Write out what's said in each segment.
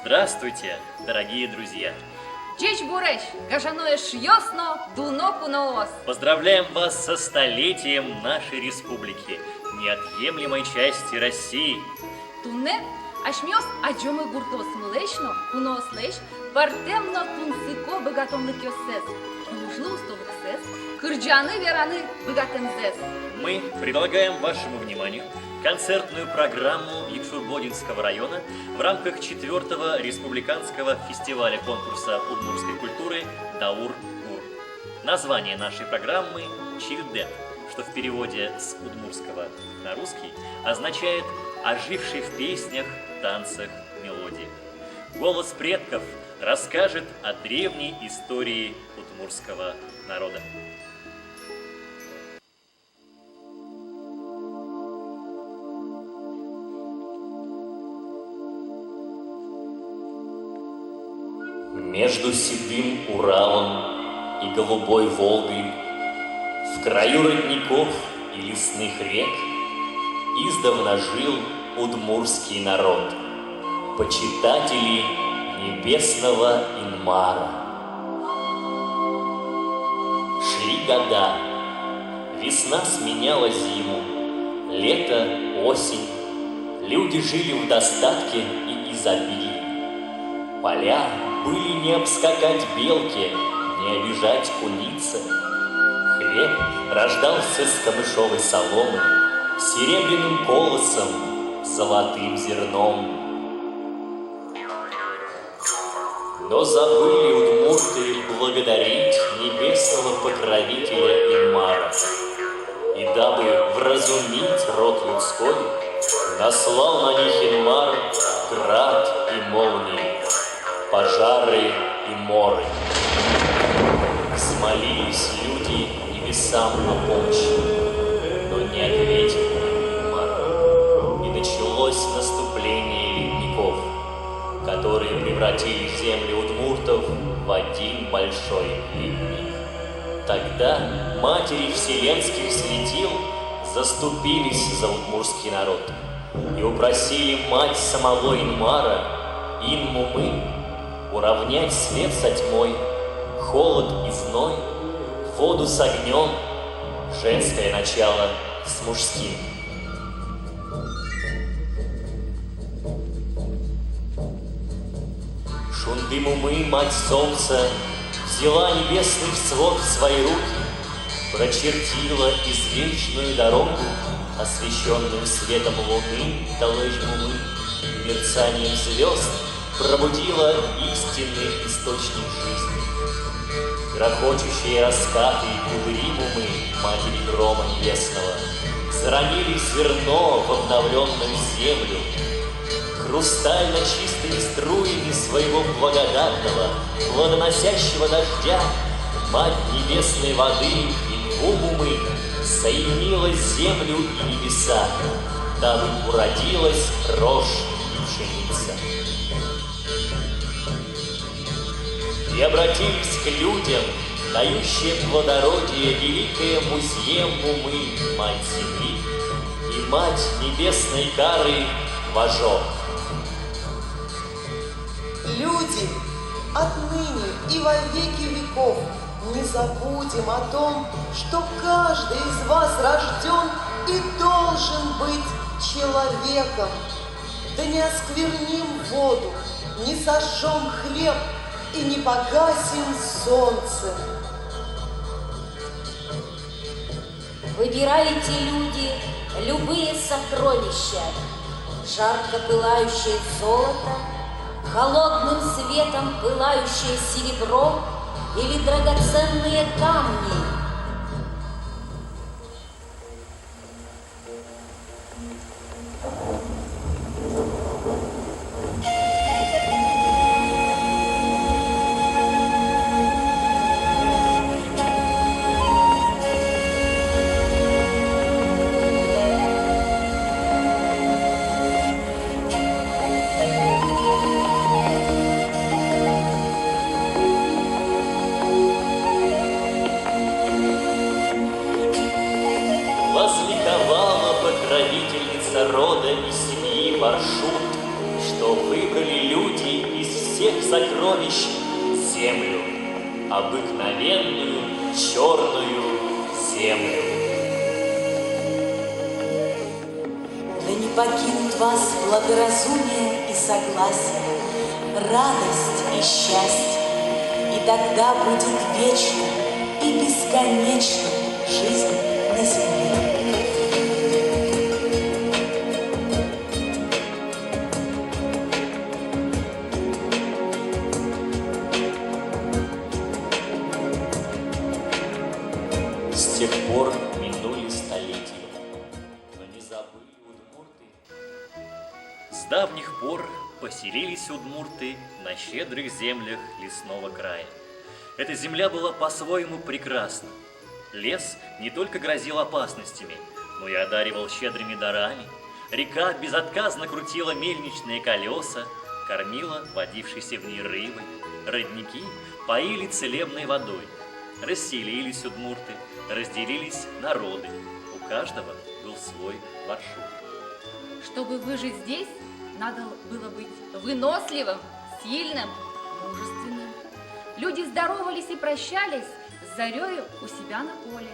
Здравствуйте, дорогие друзья! Чеч буреш, гажаноеш ясно, дуноку ноос. Поздравляем вас со столетием нашей республики, неотъемлемой части России. Тунне, ашмёс аджомы гуртос млечно, кунос лещ, партемно тунсыко богатомлык ёссес. Нужлы устовык сес, кырджаны вераны богатемзес. Мы предлагаем вашему вниманию концертную программу Якшурбодинского района в рамках 4-го республиканского фестиваля-конкурса удмуртской культуры «Даур-Гур». Название нашей программы «Чильдет», что в переводе с удмуртского на русский означает «оживший в песнях, танцах, мелодиях». Голос предков расскажет о древней истории удмуртского народа. Между седым Уралом и голубой Волгой, в краю родников и лесных рек, издавна жил удмуртский народ, почитатели небесного Инмара. Шли года, весна сменяла зиму, лето, осень, люди жили в достатке и изобилии. Поля были не обскакать белке, не обижать кунице. Хлеб рождался с камышовой соломы, серебряным колосом, золотым зерном. Но забыли удмурты благодарить небесного покровителя Инмара. И дабы вразумить род людской, наслал на них Инмар град и молнии, пожары и моры. Взмолились люди небесам о помощи, но не ответил Инмар. И началось наступление ледников, которые превратили землю удмуртов в один большой ледник. Тогда матери вселенских светил заступились за удмуртский народ и упросили мать самого Инмара, Ин-Мумы, уравнять свет со тьмой, холод и зной, воду с огнем, женское начало с мужским. Шунды-Мумы, мать солнца, взяла небесный свод в свои руки, прочертила извечную дорогу, освещенную светом луны, Талэч-Мумы, и мерцанием звезд пробудила истинный источник жизни. Грохочущие раскаты и пузыри Мумы, матери грома небесного, заронили зерно в обновленную землю. Хрустально чистыми струями своего благодатного, плодоносящего дождя, мать небесной воды Инву-Мумы соединила землю и небеса, дабы уродилась рожь и пшеница. И обратились к людям, дающие плодородие, великая Музье-Мумы, мать земли, и мать небесной кары Важок. Люди, отныне и во веки веков не забудем о том, что каждый из вас рожден и должен быть человеком. Да не оскверним воду, не сожжем хлеб и не погасим солнце. Выбирайте, люди, любые сокровища, жарко пылающее золото, холодным светом пылающее серебро или драгоценные камни. Возликовала покровительница рода и семьи Баршут, что что выбрали люди из всех сокровищ землю, обыкновенную черную землю. Да не покинут вас благоразумие и согласие, радость и счастье, и тогда будет вечна и бесконечна жизнь на земле. С тех пор минули столетия, но не забыли удмурты. С давних пор поселились удмурты на щедрых землях лесного края. Эта земля была по-своему прекрасна. Лес не только грозил опасностями, но и одаривал щедрыми дарами. Река безотказно крутила мельничные колеса, кормила водившейся в ней рыбой. Родники поили целебной водой. Расселились удмурты, разделились народы. У каждого был свой маршрут. Чтобы выжить здесь, надо было быть выносливым, сильным, мужественным. Люди здоровались и прощались с зарею у себя на поле.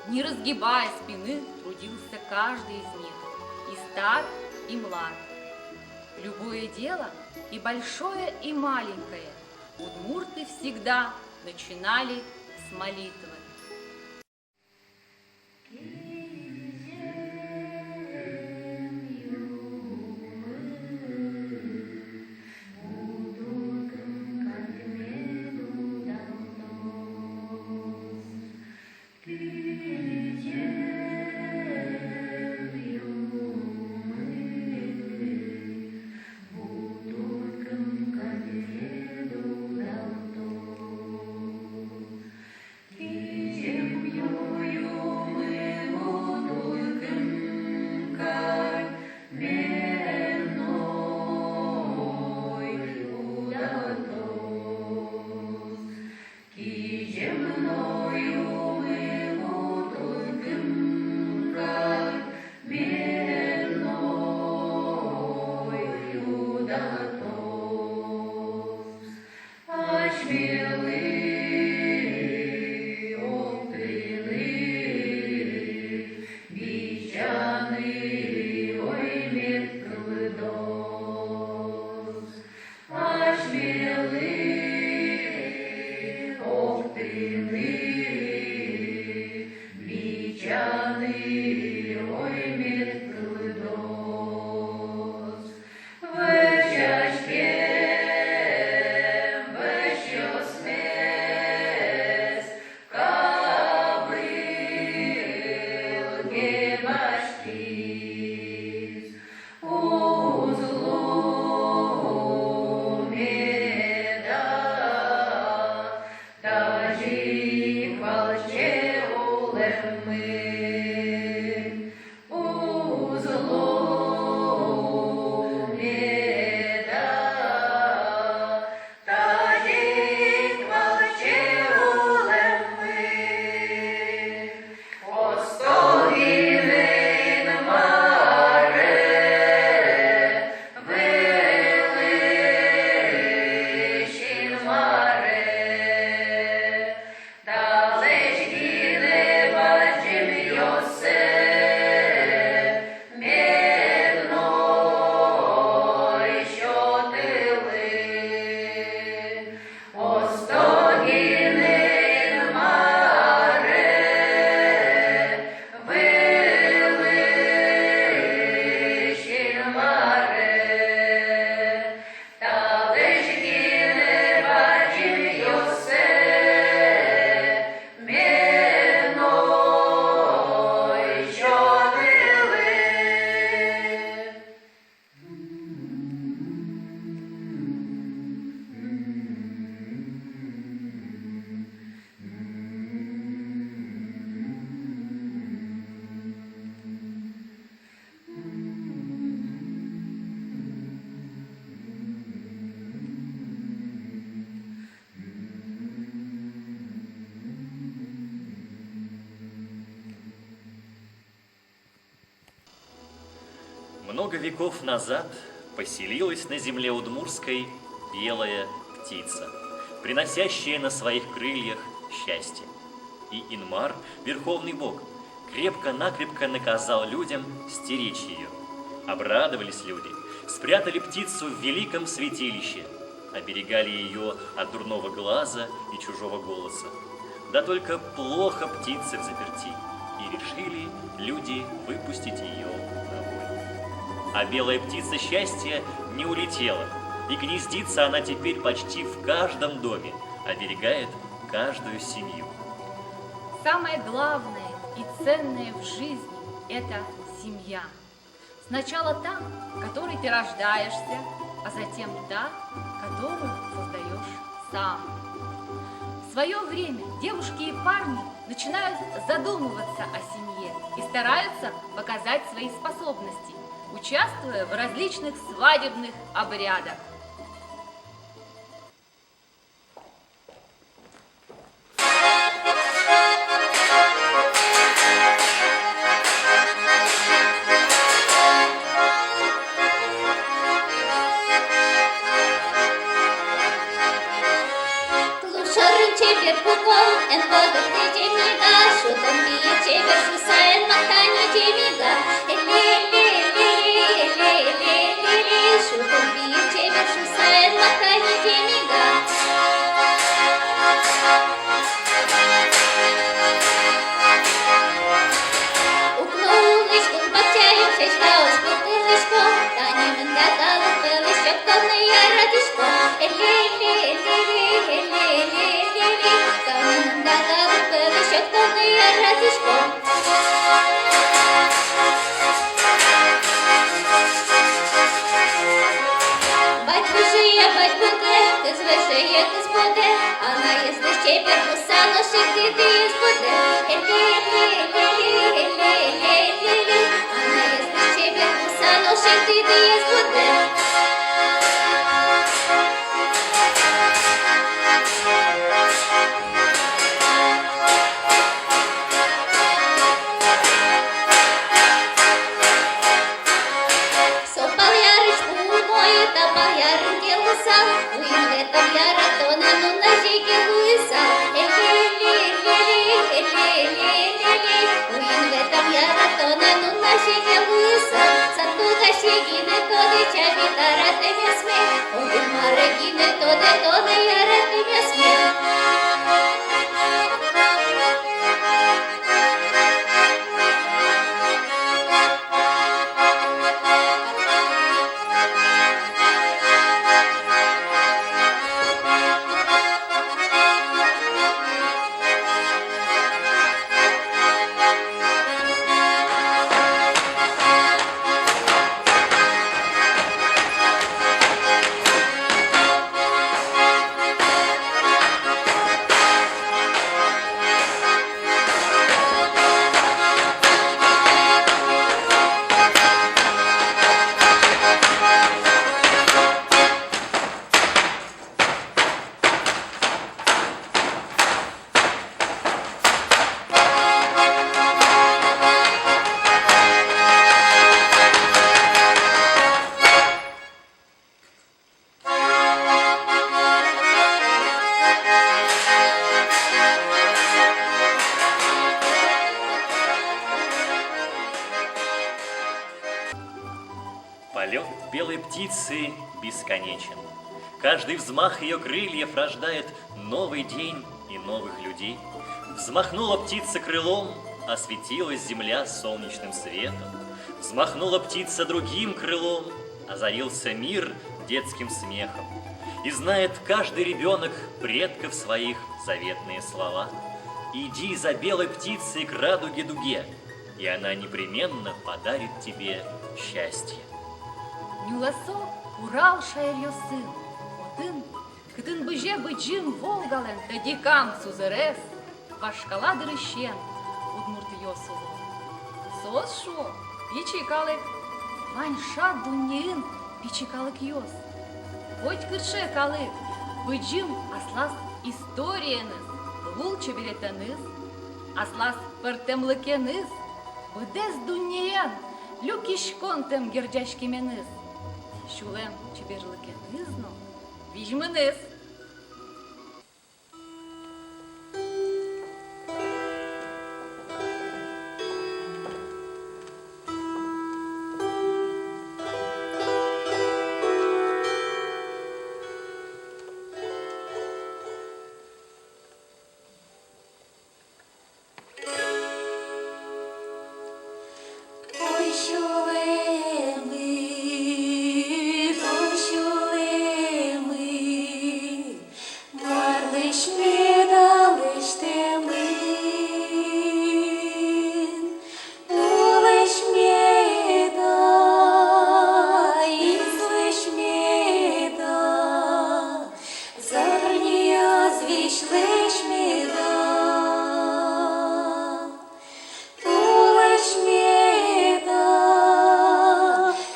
Не разгибая спины, трудился каждый из них, и стар, и млад. Любое дело, и большое, и маленькое, удмурты всегда начинали с молитвы. Много веков назад поселилась на земле удмурской белая птица, приносящая на своих крыльях счастье. И Инмар, верховный бог, крепко-накрепко наказал людям стеречь ее. Обрадовались люди, спрятали птицу в великом святилище, оберегали ее от дурного глаза и чужого голоса. Да только плохо птице взаперти, и решили люди выпустить ее на волю. А белая птица счастья не улетела, и гнездится она теперь почти в каждом доме, оберегает каждую семью. Самое главное и ценное в жизни – это семья. Сначала та, в которой ты рождаешься, а затем та, которую создаешь сам. В свое время девушки и парни начинают задумываться о семье и стараются показать свои способности, участвуя в различных свадебных обрядах. Полет белой птицы бесконечен. Каждый взмах ее крыльев рождает новый день и новых людей. Взмахнула птица крылом, осветилась земля солнечным светом. Взмахнула птица другим крылом, озарился мир детским смехом. И знает каждый ребенок предков своих заветные слова. Иди за белой птицей к радуге дуге, и она непременно подарит тебе счастье. Нюласо Урал шаерьё сын, отын, кытын быже быджим волгален, тадикам сузерес, пашкала дырыщен, удмурт йосуло. Сосшо, пичикалык, ваньша дуньеин, пичикалык йос. Хоть кырше калык, быджим аслас историяныз, лулча билетаныз, аслас пыртемлыкеныз, быдез дуньеян, люкишконтем гердяшкименыз. щулем чи біжлики низно, візьми низ. Ой, щулеми, то щулеми, марлиш ми, далиш те ми, улиш ми, да, ізлиш ми, да, зарния звішлиш ми, да. Тулиш меда,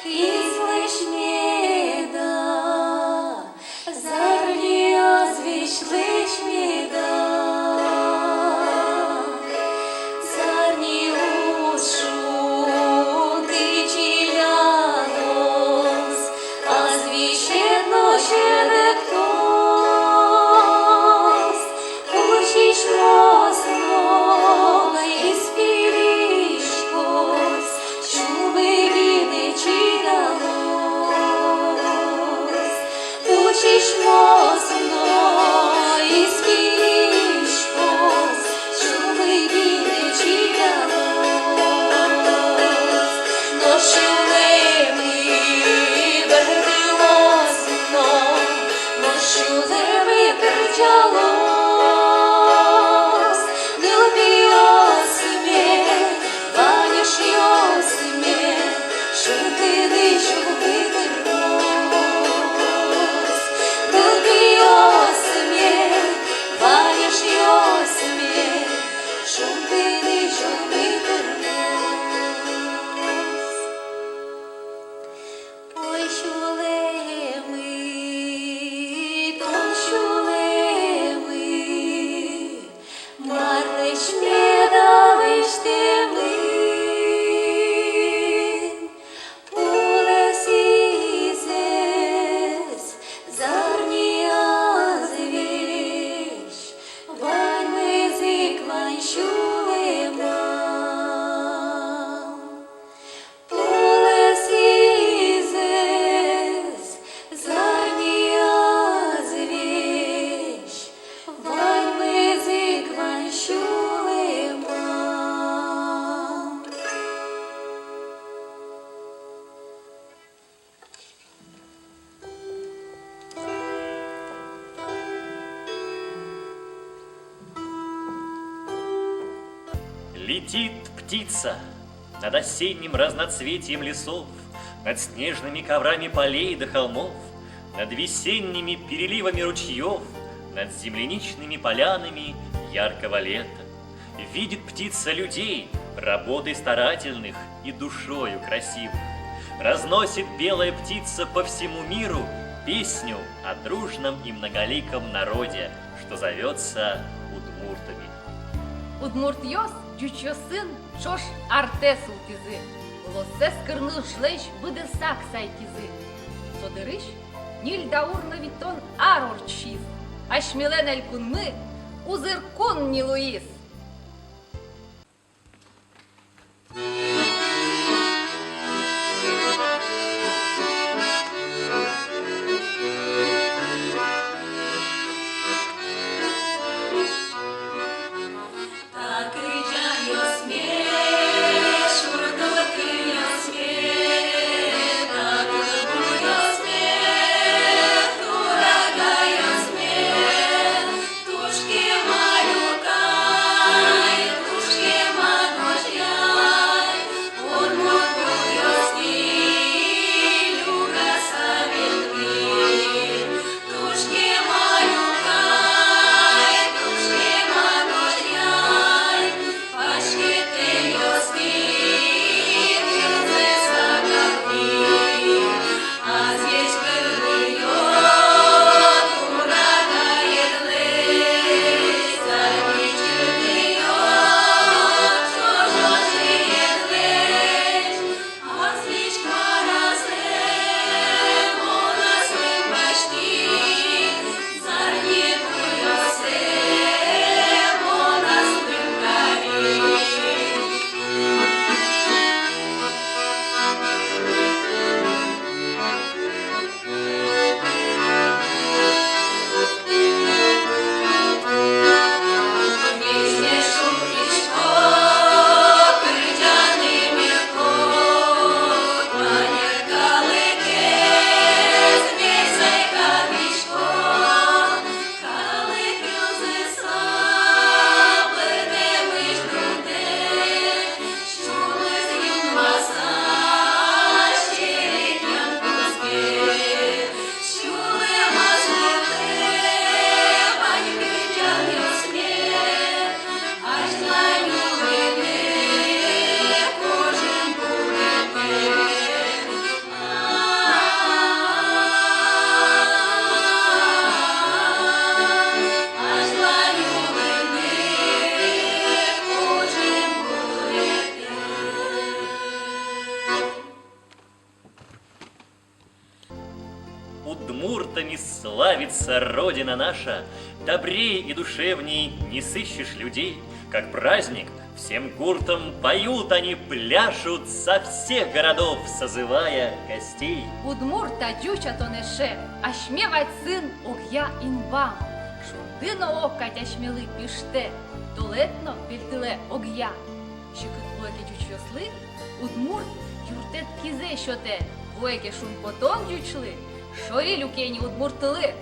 излиш меда, зарния звішлиш меда. Зарні ушу тичілянос, а звіщено ще дехтос. Учиш мосно і співішкос, щуби віни чидалос. Учиш мосно і співішкос, щуби віни чидалос. Но щулеми вердилосно, но щулеми кричалос. Любіосме, ваняшйосме, щупини, щуби термос. Любіосме, ваняшйосме, щупини, щуби термос. Ой, щулеми, то щулеми, марлиш ми, далиш те ми, улес ізес, зарния звіш, вань мизик, вань щулема. Улес ізес, зарния звіш, вань мизик, вань щулема. Летит птица над осенним разноцветием лесов, над снежными коврами полей до холмов, над весенними переливами ручьев, над земляничными полянами яркого лета. Видит птица людей, работой старательных и душою красивых. Разносит белая птица по всему миру песню о дружном и многоликом народе, что зовется удмуртами. Удмурт йос, дючо син, чош артес утизи. Лосе скырныл шлейш, буде сак сайтизи. Содырыш, ниль даурна витон арорчиз. Ашмилен элькунмы, узыркун не луис. Так кричаю смех, шурдова крылья смех, так буря смех, дорогая смех, тушки малюка. удмуртами славится родина наша. Добрей и душевней не сыщешь людей. Как праздник всем гуртом поют они, пляшут со всех городов, созывая гостей. Удмурта дюча то неше, а шмевать сын ог'я инвам. Шурдино ока тяшмели піште, тулетно пільтиле ог'я. Щекит воеке дючосли, удмурт юртет кізе щоте, воеке шум потом дючли, шорі люкені удмуртили.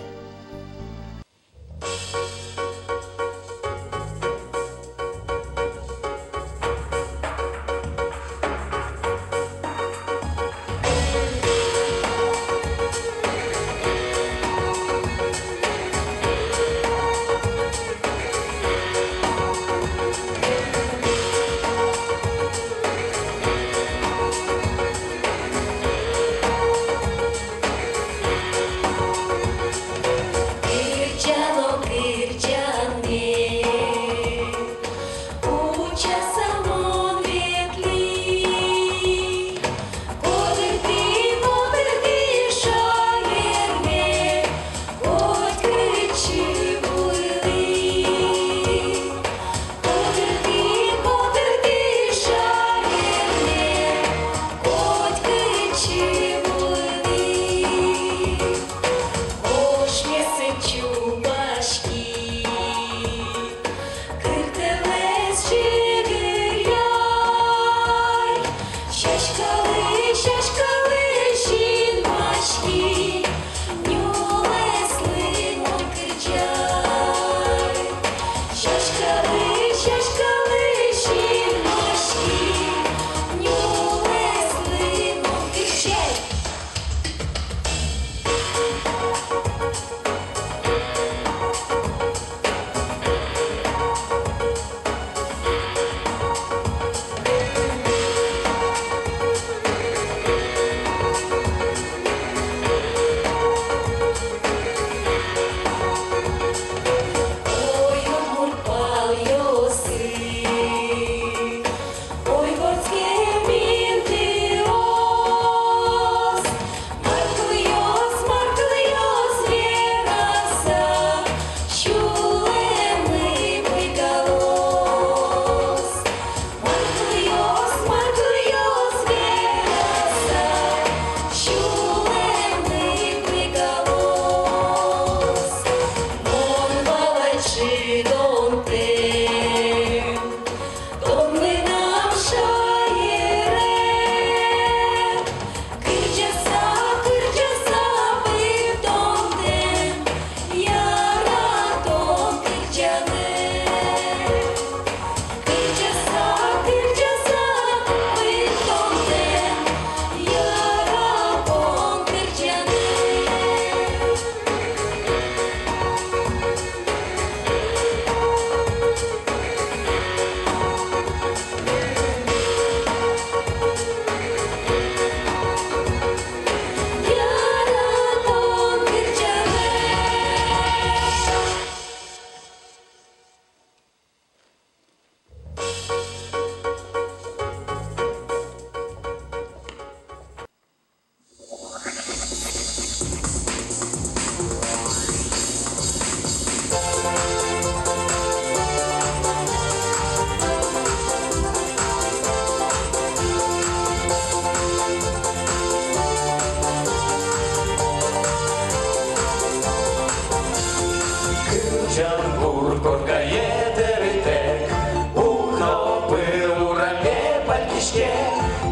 Чангур коргає деритек, ухопив у раме пальтішке,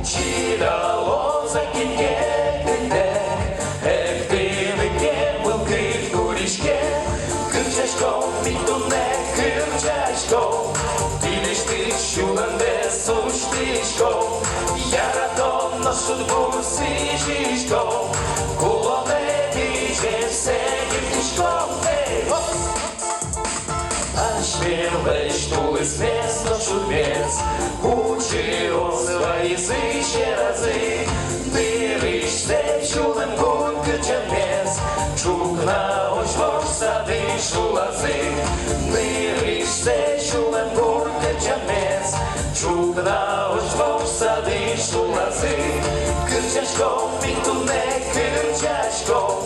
чи дало за кільке тендек, ех ти вике вилки в турішке, кирчачком підуне кирчачком, ти лиш ти щуленде суштишком, я радом ношу двор сижишком, кулоне біже все дівтишком, Śmielej sztuły z miast do szurbiec, uczyło swoje zysie razy. Byliś te siódem górkę ciemniec, czuk na ośwoż sady szulazy. Byliś te siódem górkę ciemniec, czuk na ośwoż sady szulazy. Kyrciaśko, pintunek, kyrciaśko,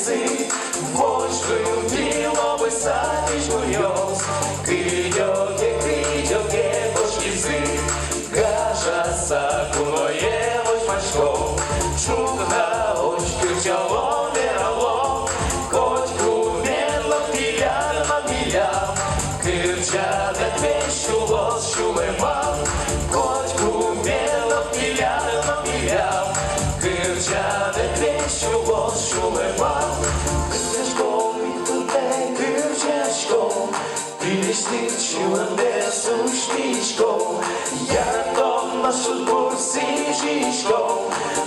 язык, вождь любила бы садишку ёс. Кидёге, вождь язык, гажа сакуное вождь мачко. Чукна очки тяло мерало, котку мело пиян мамиля. Кырчада пещу лос шулема, котку мело пиян мамиля. Кырчада пещу лос шулема. Кырчашко, митуне кырчашко, пилишник чуланде сушничко. Я том нашу бурси жишко,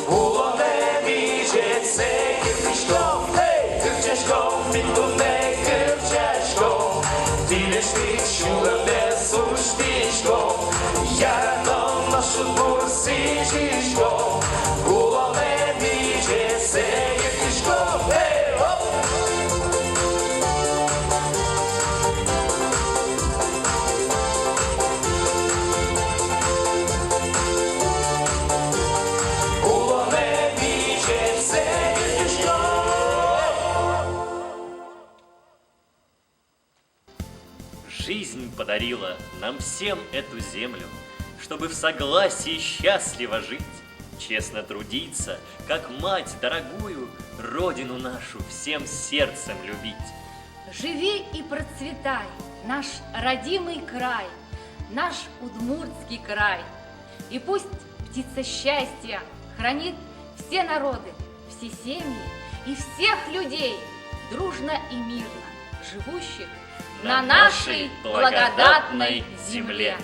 улоне виджеце кирпичко. Эй, кырчашко, митуне кырчашко, пилишник чуланде сушничко. Я том нашу бурси жишко, улоне виджеце кирпичко. Эй, оп! Жизнь подарила нам всем эту землю, чтобы в согласии счастливо жить, честно трудиться, как мать дорогую, родину нашу всем сердцем любить. Живи и процветай, наш родимый край, наш удмуртский край. И пусть птица счастья хранит все народы, все семьи и всех людей, дружно и мирно живущих на нашей благодатной земле.